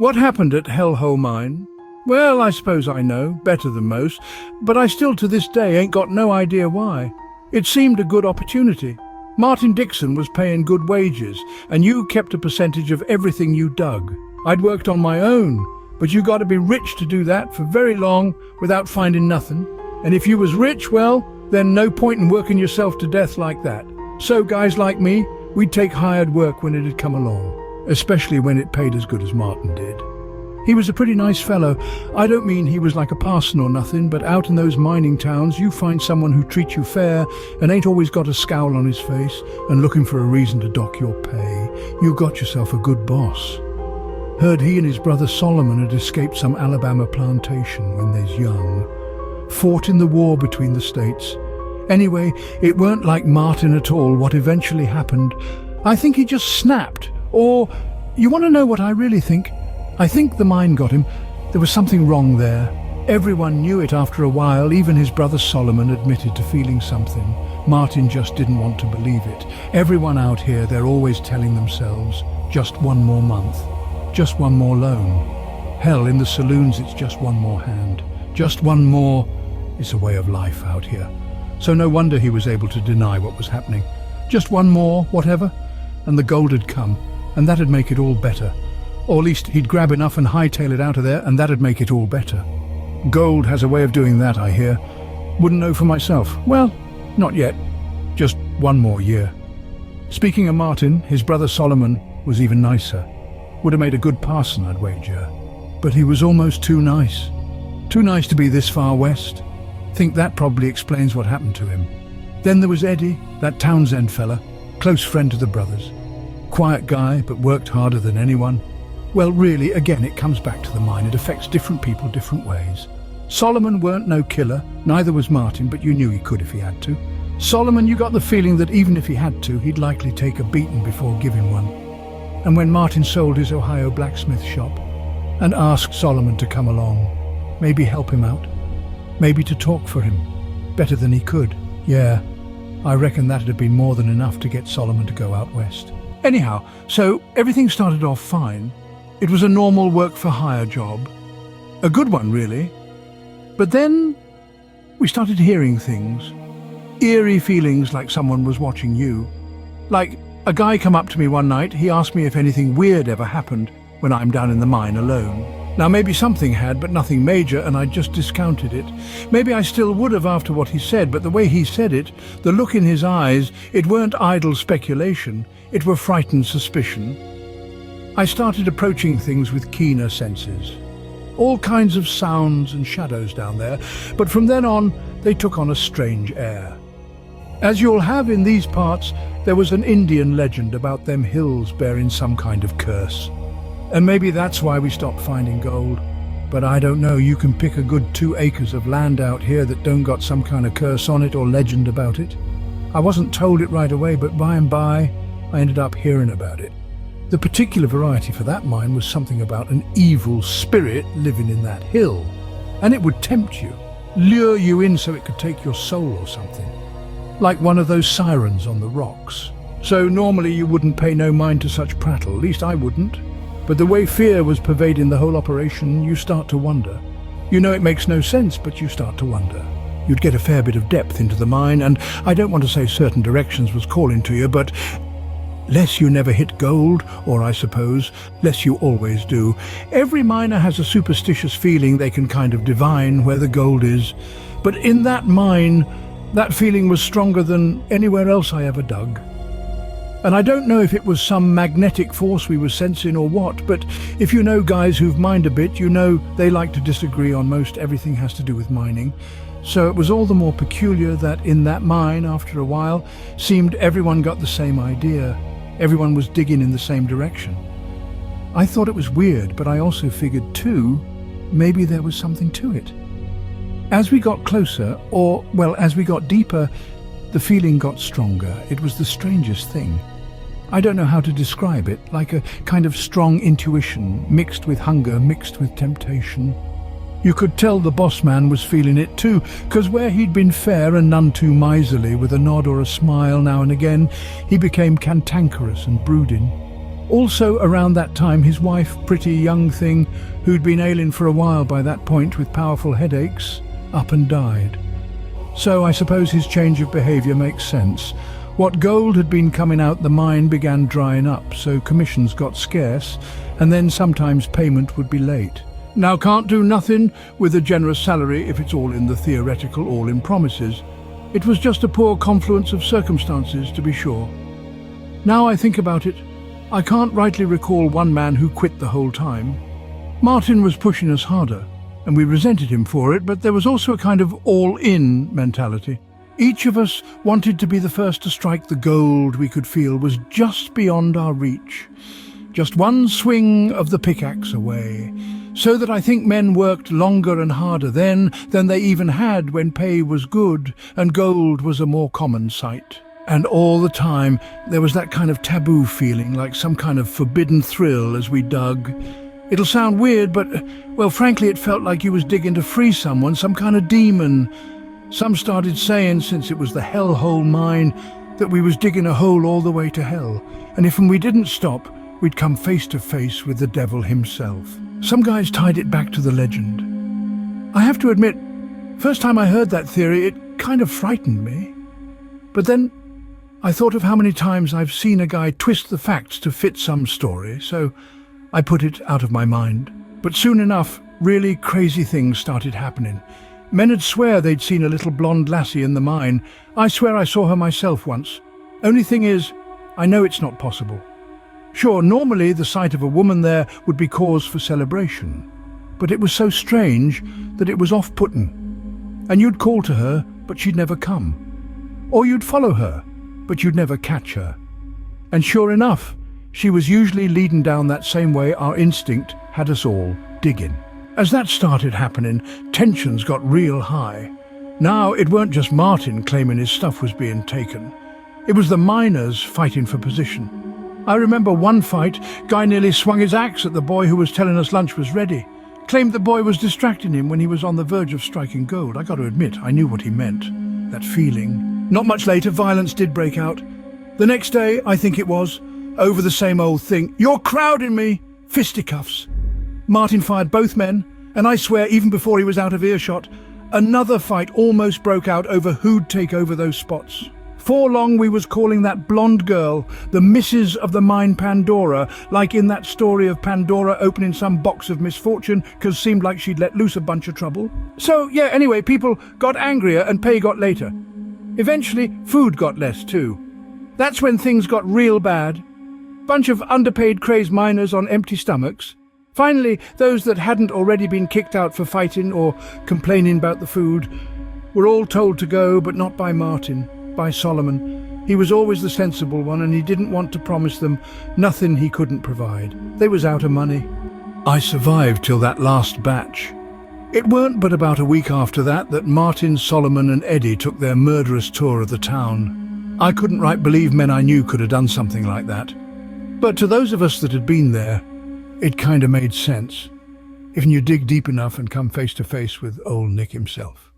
What happened at Hellhole Mine? Well, I suppose I know, better than most, but I still to this day ain't got no idea why. It seemed a good opportunity. Martin Dixon was paying good wages, and you kept a percentage of everything you dug. I'd worked on my own, but you got to be rich to do that for very long without finding nothing. And if you was rich, well, then no point in working yourself to death like that. So guys like me, we'd take hired work when it'd come along, especially when it paid as good as Martin did. He was a pretty nice fellow. I don't mean he was like a parson or nothing, but out in those mining towns you find someone who treats you fair and ain't always got a scowl on his face and looking for a reason to dock your pay. You got yourself a good boss. Heard he and his brother Solomon had escaped some Alabama plantation when they's young. Fought in the war between the states. Anyway, it weren't like Martin at all what eventually happened. I think he just snapped. Or, you want to know what I really think? I think the mine got him. There was something wrong there. Everyone knew it after a while. Even his brother Solomon admitted to feeling something. Martin just didn't want to believe it. Everyone out here, they're always telling themselves, just one more month. Just one more loan. Hell, in the saloons it's just one more hand. Just one more. It's a way of life out here. So no wonder he was able to deny what was happening. Just one more, whatever. And the gold had come, and that'd make it all better. Or at least he'd grab enough and hightail it out of there, and that'd make it all better. Gold has a way of doing that, I hear. Wouldn't know for myself. Well, not yet. Just one more year. Speaking of Martin, his brother Solomon was even nicer. Would have made a good parson, I'd wager. But he was almost too nice. Too nice to be this far west. Think that probably explains what happened to him. Then there was Eddie, that Townsend fella, close friend to the brothers. Quiet guy, but worked harder than anyone. Well, really, again, it comes back to the mine. It affects different people different ways. Solomon weren't no killer, neither was Martin, but you knew he could if he had to. Solomon, you got the feeling that even if he had to, he'd likely take a beating before giving one. And when Martin sold his Ohio blacksmith shop and asked Solomon to come along, maybe help him out, maybe to talk for him, better than he could, yeah, I reckon that'd have been more than enough to get Solomon to go out west. Anyhow, so everything started off fine. It was a normal work-for-hire job. A good one, really. But then we started hearing things. Eerie feelings like someone was watching you. Like a guy come up to me one night, he asked me if anything weird ever happened when I'm down in the mine alone. Now maybe something had, but nothing major, and I just discounted it. Maybe I still would have after what he said, but the way he said it, the look in his eyes, it weren't idle speculation, it were frightened suspicion. I started approaching things with keener senses. All kinds of sounds and shadows down there, but from then on, they took on a strange air. As you'll have in these parts, there was an Indian legend about them hills bearing some kind of curse. And maybe that's why we stopped finding gold. But I don't know, you can pick a good 2 acres of land out here that don't got some kind of curse on it or legend about it. I wasn't told it right away, but by and by, I ended up hearing about it. The particular variety for that mine was something about an evil spirit living in that hill. And it would tempt you, lure you in so it could take your soul or something. Like one of those sirens on the rocks. So normally you wouldn't pay no mind to such prattle, at least I wouldn't. But the way fear was pervading the whole operation, you start to wonder. You know it makes no sense, but you start to wonder. You'd get a fair bit of depth into the mine, and I don't want to say certain directions was calling to you, but less you never hit gold, or I suppose, less you always do. Every miner has a superstitious feeling they can kind of divine where the gold is. But in that mine, that feeling was stronger than anywhere else I ever dug. And I don't know if it was some magnetic force we were sensing or what, but if you know guys who've mined a bit, you know they like to disagree on most everything has to do with mining. So it was all the more peculiar that in that mine, after a while, seemed everyone got the same idea. Everyone was digging in the same direction. I thought it was weird, but I also figured too, maybe there was something to it. As we got closer, or, well, as we got deeper, the feeling got stronger. It was the strangest thing. I don't know how to describe it, like a kind of strong intuition, mixed with hunger, mixed with temptation. You could tell the boss man was feeling it too, 'cause where he'd been fair and none too miserly, with a nod or a smile now and again, he became cantankerous and brooding. Also around that time, his wife, pretty young thing, who'd been ailing for a while by that point with powerful headaches, up and died. So I suppose his change of behaviour makes sense. What gold had been coming out the mine began drying up, so commissions got scarce, and then sometimes payment would be late. Now can't do nothing with a generous salary if it's all in the theoretical, all in promises. It was just a poor confluence of circumstances, to be sure. Now I think about it, I can't rightly recall one man who quit the whole time. Martin was pushing us harder, and we resented him for it, but there was also a kind of all-in mentality. Each of us wanted to be the first to strike the gold we could feel was just beyond our reach. Just one swing of the pickaxe away. So that I think men worked longer and harder then than they even had when pay was good and gold was a more common sight. And all the time there was that kind of taboo feeling, like some kind of forbidden thrill as we dug. It'll sound weird, but, well, frankly, it felt like you was digging to free someone, some kind of demon. Some started saying, since it was the hellhole mine, that we was digging a hole all the way to hell. And if we didn't stop, we'd come face to face with the devil himself. Some guys tied it back to the legend. I have to admit, first time I heard that theory, it kind of frightened me. But then I thought of how many times I've seen a guy twist the facts to fit some story, so I put it out of my mind. But soon enough, really crazy things started happening. Men'd swear they'd seen a little blonde lassie in the mine. I swear I saw her myself once. Only thing is, I know it's not possible. Sure, normally the sight of a woman there would be cause for celebration, but it was so strange that it was off-putting. And you'd call to her, but she'd never come. Or you'd follow her, but you'd never catch her. And sure enough, she was usually leading down that same way our instinct had us all digging. As that started happening, tensions got real high. Now it weren't just Martin claiming his stuff was being taken. It was the miners fighting for position. I remember one fight, guy nearly swung his axe at the boy who was telling us lunch was ready. Claimed the boy was distracting him when he was on the verge of striking gold. I got to admit, I knew what he meant. That feeling. Not much later, violence did break out. The next day, I think it was, over the same old thing. You're crowding me! Fisticuffs. Martin fired both men, and I swear even before he was out of earshot, another fight almost broke out over who'd take over those spots. For long we was calling that blonde girl the Mrs. of the Mine Pandora, like in that story of Pandora opening some box of misfortune because seemed like she'd let loose a bunch of trouble. So yeah, anyway, people got angrier and pay got later. Eventually, food got less too. That's when things got real bad. Bunch of underpaid crazed miners on empty stomachs. Finally, those that hadn't already been kicked out for fighting or complaining about the food were all told to go, but not by Martin. By Solomon. He was always the sensible one, and he didn't want to promise them nothing he couldn't provide. They was out of money. I survived till that last batch. It weren't but about a week after that Martin, Solomon and Eddie took their murderous tour of the town. I couldn't right believe men I knew could have done something like that. But to those of us that had been there, it kind of made sense, if you dig deep enough and come face to face with old Nick himself.